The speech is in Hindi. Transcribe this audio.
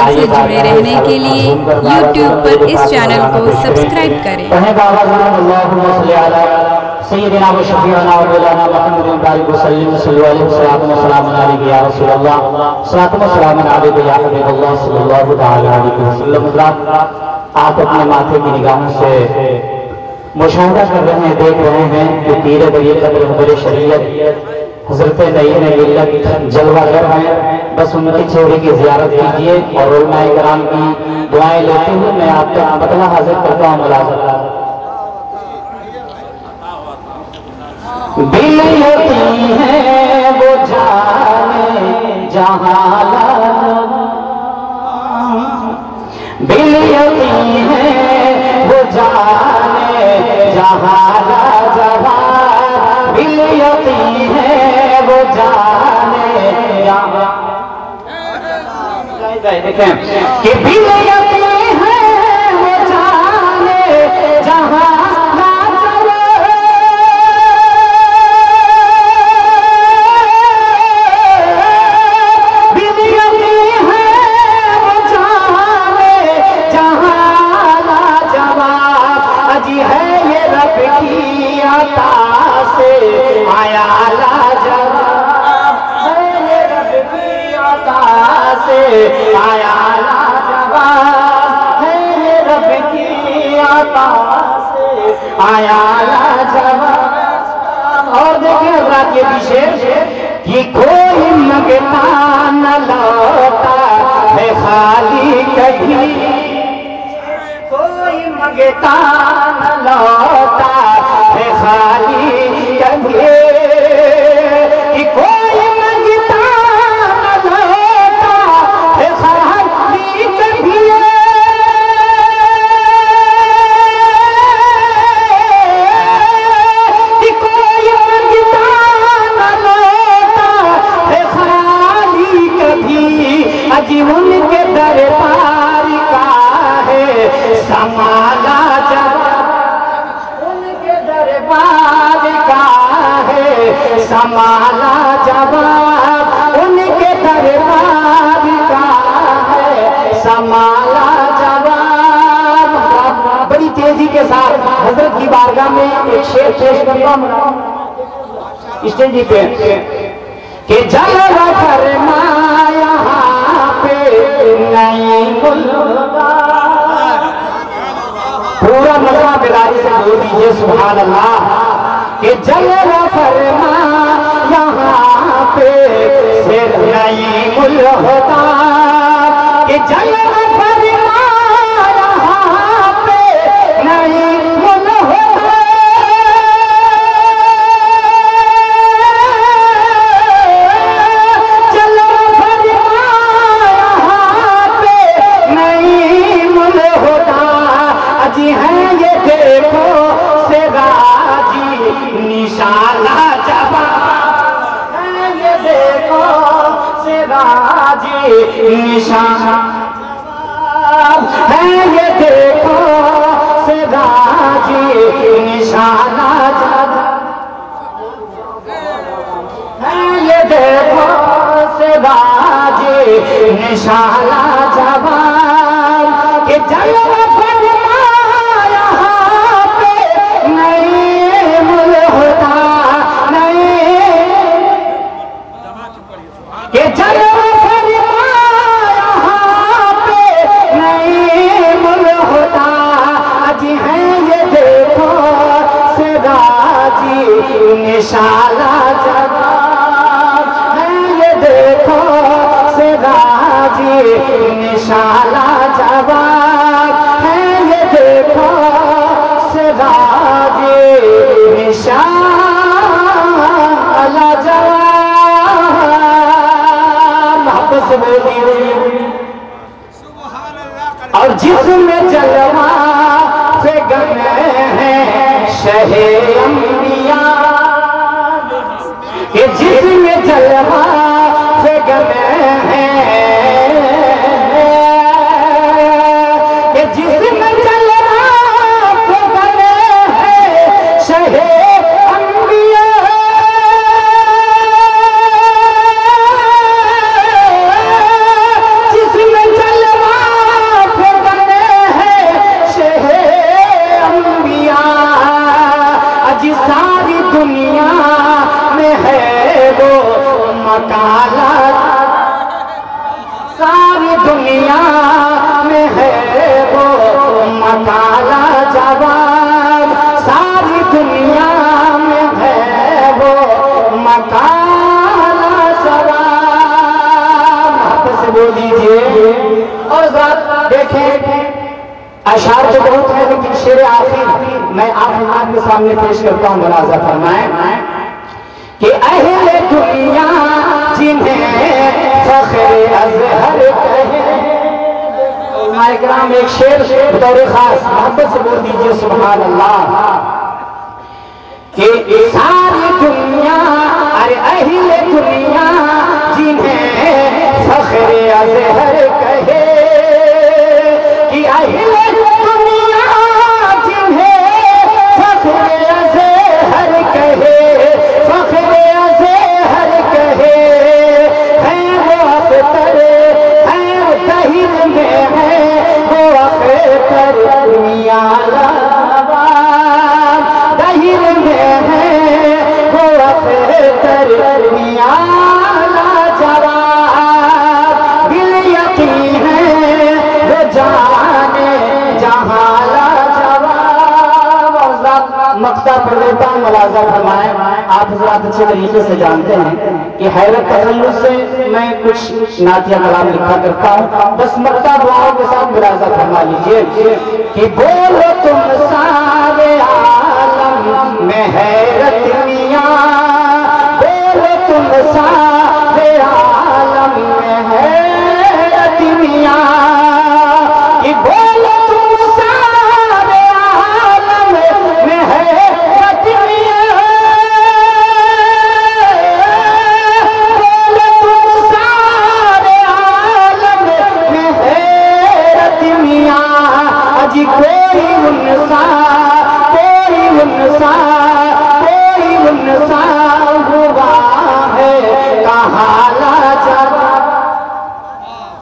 चैनल से जुड़े रहने के लिए YouTube पर इस चैनल को सब्सक्राइब करें। सैयदना व शफीअना व मौलाना मुहम्मद बारिक वसल्लम सल्लल्लाहु अलैहि या रसूल अल्लाह सल्लल्लाहु अलैहि या हबीब अल्लाह सल्लल्लाहु अलैहि वसल्लम। आप अपने माथे की निगाहों से मुशाहिदा कर रहे हैं, देख रहे हैं कि पीर तरीक़त रहबर शरीयत हजरत नईम मिल्लत जलवागर हैं। बस उनके चेहरे की ज़ियारत कीजिए और उलमाए किराम की दुआएं लेते हुए मैं आप तक मतला हाजिर करता हूँ। मुलाज़ा दिल होती है वो जाने जहां, दिल होती है वो जाने जहां जहां, दिल होती है वो जाने जहां। देखें कि दिल होती है वो जाने जहां, आया लाजवाब है ये रब की अता से, आया लाजवाब। और देखिए रात के पीछे कि कोई मंगता न लौटा है खाली कभी, कोई मंगता न लौटा है खाली कभी, कि कोई उनके दरबार का है समाला जवाब, उनके दरबार का है समाला जवाब, उनके दरबार का है समाला जवाब। बड़ी तेजी के साथ हजरत की बारगाह में एक शेर पेश करता हूं स्टेज पे कि जलवा फरमाया पूरा मजमा बिलारी से बोल दीजिए सुभान अल्लाह। कि जलवा फरमा यहाँ पे सिर नहीं मुल होता, कि जलवा फरमा यहाँ पे नहीं मुल होता, निशाना जवाब है ये देखो सिराजी, निशाना जवाब है ये देखो सिराजी, निशाना जवाब है ये देखो सिराजी, निशाना जवाब। कि जलवा निशाला जवाब है ये देखो सिराजी, निशाला जवाब है ये देखो सिराजी, निशाला जवाब। वापस बोलिए और जिसमें जलवा से गए हैं शहे अंबिया, कि जिसमें जलवा से गए हैं, कि जिसमें जलवा से गए हैं शहे अंबिया, जिसमें जलवा सारी दुनिया में है वो मकाला जवाब, सारी दुनिया में है वो मकाला जवाब। से बोल दीजिए। और जरा देखें, अशार तो बहुत है लेकिन शेर आखिर मैं आपके सामने पेश करता हूँ। मुलाजा फरमाएं कि अहले दुनिया जिन्हें फख्रे अज़हर कहे। माइकराम एक शेर बतौर खास मोहब्बत से बोल दीजिए सुभान अल्लाह कि सारी दुनिया, अरे अहले दुनिया जिन्हें फख्रे अज़हर कहे, कि अहले दुनिया जिन्हें फख्रे अज़हर कहे, फख्रे अज़हर कहे, है वो अख्तर, है वो तहिर में है वो अख्तर दुनिया लावा, तहिर में है वो अख्तर दुनिया लाजवाब। दिल यकीन है वो जाने जहां लाजवाब। मक्ता पढ़ लेता हूँ, मुलाजा फरमाएं। आप हज़रात अच्छे तरीके से जानते हैं कि हैरत तखल्लुस से मैं कुछ नातिया कलाम लिखा करता हूँ। बस मक्ता दुआओं के साथ मुलाजा फरमा लीजिए कि बोलो तुम सारे आलम में हैरत मियां, बोलो तुम सारे आलम में है